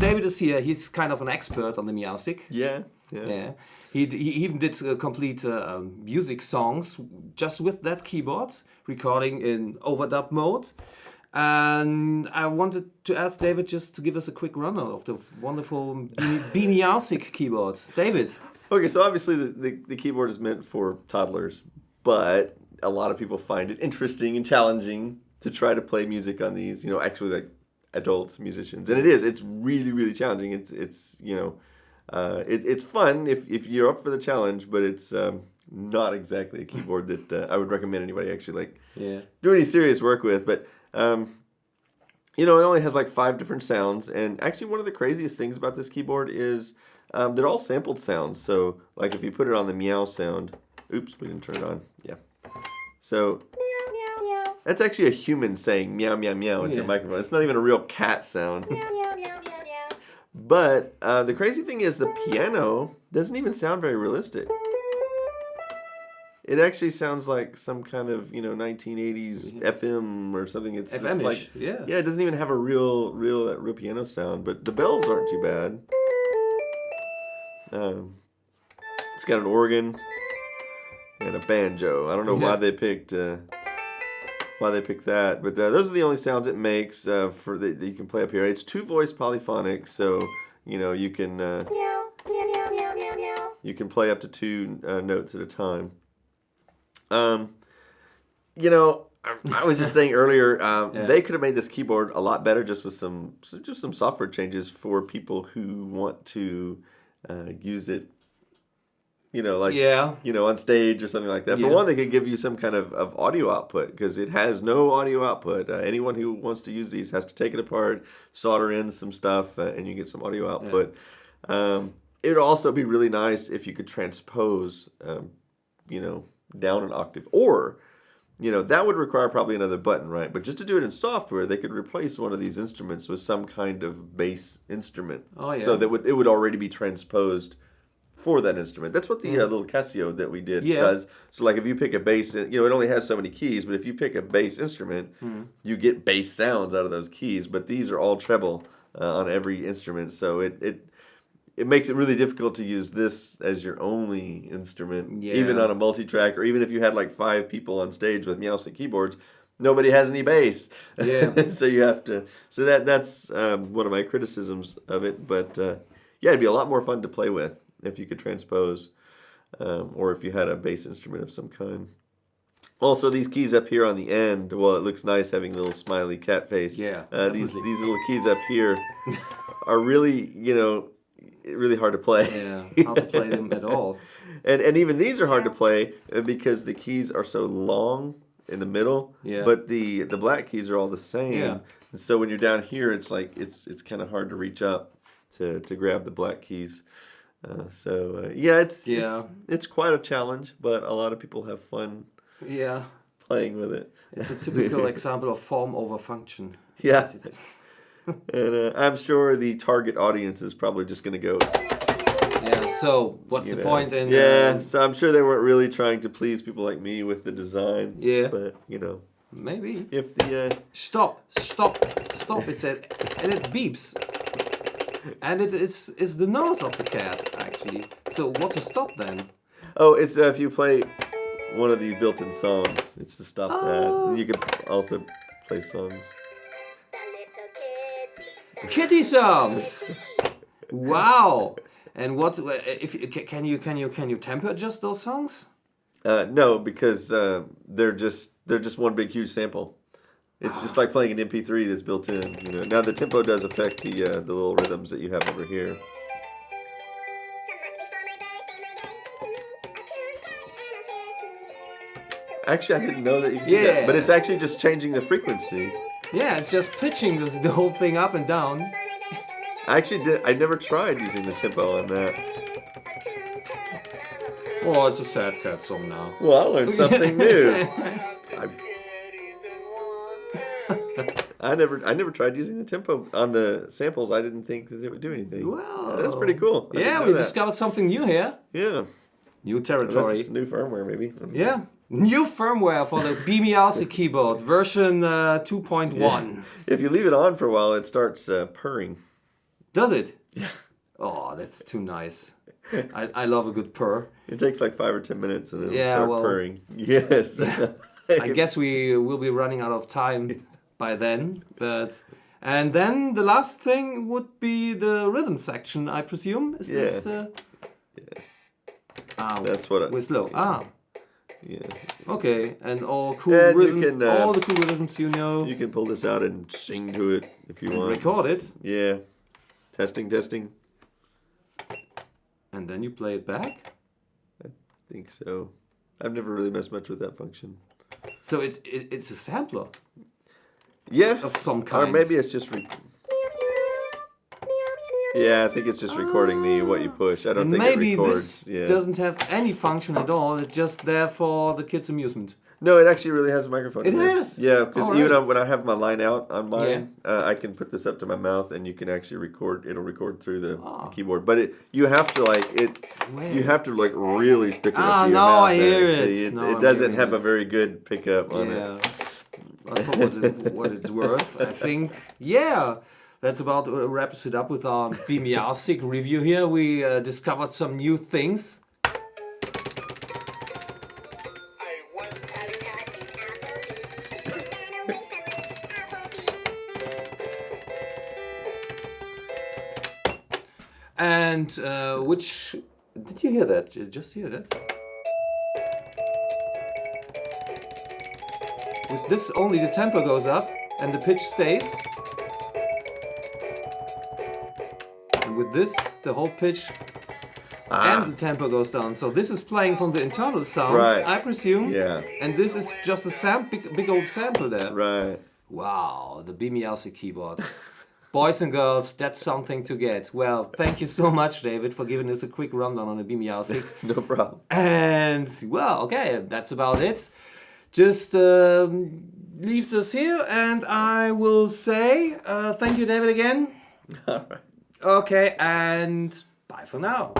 David is here. He's kind of an expert on the Meowsic. Yeah. He even did complete music songs just with that keyboard, recording in overdub mode. And I wanted to ask David just to give us a quick runner of the wonderful Meowsic keyboard. David. Okay, so obviously the keyboard is meant for toddlers, but a lot of people find it interesting and challenging to try to play music on these, actually like adults, musicians. And it's really, really challenging. It's fun if you're up for the challenge, but it's not exactly a keyboard that I would recommend anybody actually do any serious work with. But it only has like 5 different sounds, and actually one of the craziest things about this keyboard is they're all sampled sounds. So like if you put it on the meow sound, oops, we didn't turn it on. Yeah. So that's actually a human saying meow meow meow into a microphone. It's not even a real cat sound. But the crazy thing is the piano doesn't even sound very realistic. It actually sounds like some kind of 1980s FM or something. It's FM-ish, like yeah. It doesn't even have a real piano sound. But the bells aren't too bad. It's got an organ and a banjo. I don't know why they picked that, but those are the only sounds it makes that you can play up here. It's 2-voice polyphonic, so you can play up to 2 notes at a time. I was just saying earlier, they could have made this keyboard a lot better just with some software changes for people who want to use it. On stage or something like that. For one, they could give you some kind of audio output because it has no audio output. Anyone who wants to use these has to take it apart, solder in some stuff, and you get some audio output. It would also be really nice if you could transpose, down an octave. Or, that would require probably another button, right? But just to do it in software, they could replace one of these instruments with some kind of bass instrument. Oh, yeah. So that it would already be transposed for that instrument. That's what the little Casio that we did does. So like if you pick a bass, it only has so many keys, but if you pick a bass instrument, you get bass sounds out of those keys, but these are all treble on every instrument. So it makes it really difficult to use this as your only instrument, even on a multi-track, or even if you had like 5 people on stage with Meowsic keyboards, nobody has any bass. Yeah. So you have to, that's one of my criticisms of it, but it'd be a lot more fun to play with if you could transpose, or if you had a bass instrument of some kind. Also, these keys up here on the end, well, it looks nice having a little smiley cat face. Yeah, these little keys up here are really, really hard to play. Yeah, hard to play them at all. And even these are hard to play because the keys are so long in the middle. Yeah. But the black keys are all the same. Yeah. And so when you're down here, it's like it's kind of hard to reach up to grab the black keys. It's quite a challenge, but a lot of people have fun playing with it. It's a typical example of form over function. Yeah. And I'm sure the target audience is probably just going to go... Yeah, so what's the point in... so I'm sure they weren't really trying to please people like me with the design. Yeah. But, maybe. If the... Stop. And it beeps. And it's the nose of the cat, actually. So what to stop then? Oh, it's if you play one of the built-in songs. It's to stop that. And you can also play songs. Kitty songs! Wow! And what if can you temper adjust those songs? No, because they're just one big huge sample. It's just like playing an MP3 that's built in. Now the tempo does affect the little rhythms that you have over here. Actually, I didn't know that you could do that, but it's actually just changing the frequency. Yeah, it's just pitching the whole thing up and down. I never tried using the tempo on that. Oh, it's a sad cat song now. Well, I learned something new. I never tried using the tempo on the samples. I didn't think that it would do anything. Well, that's pretty cool. We discovered something new here. Yeah. New territory. Unless it's new firmware, maybe. Yeah. New firmware for the Meowsic keyboard, version 2.1. Yeah. If you leave it on for a while, it starts purring. Does it? Yeah. Oh, that's too nice. I love a good purr. It takes like 5 or 10 minutes and then it'll Yeah, start well, purring. Yes. I guess we will be running out of time by then. And then the last thing would be the rhythm section, I presume. Is this? Yeah. That's what with slow. Yeah. Okay, and all cool And rhythms, you can, all the cool rhythms you know. You can pull this out and sing to it if you want. Record it. Yeah. Testing. And then you play it back? I think so. I've never really messed much with that function. So it's a sampler? Yeah. Of some kind. Or maybe it's just... Yeah, I think it's just recording what you push. I don't think it records. Maybe this doesn't have any function at all. It's just there for the kids' amusement. No, it actually really has a microphone. It has? Yeah, because even when I have my line out on mine, I can put this up to my mouth and you can actually record. It'll record through the keyboard. But you have to you have to really stick it up to your mouth. I hear it. It doesn't have a very good pickup on it. I thought what it's worth. I think, that's about wraps it up with our Meowsic review here. We discovered some new things. And which... Did you hear that? Did you just hear that? With this only the tempo goes up and the pitch stays. And with this the whole pitch and the tempo goes down. So this is playing from the internal sound, I presume. Yeah. And this is just a big old sample there. Right. Wow, the Meowsic keyboard. Boys and girls, that's something to get. Well, thank you so much, David, for giving us a quick rundown on the Meowsic. No problem. And, well, okay, that's about it. Just leaves us here, and I will say thank you, David, again. All right. Okay, and bye for now.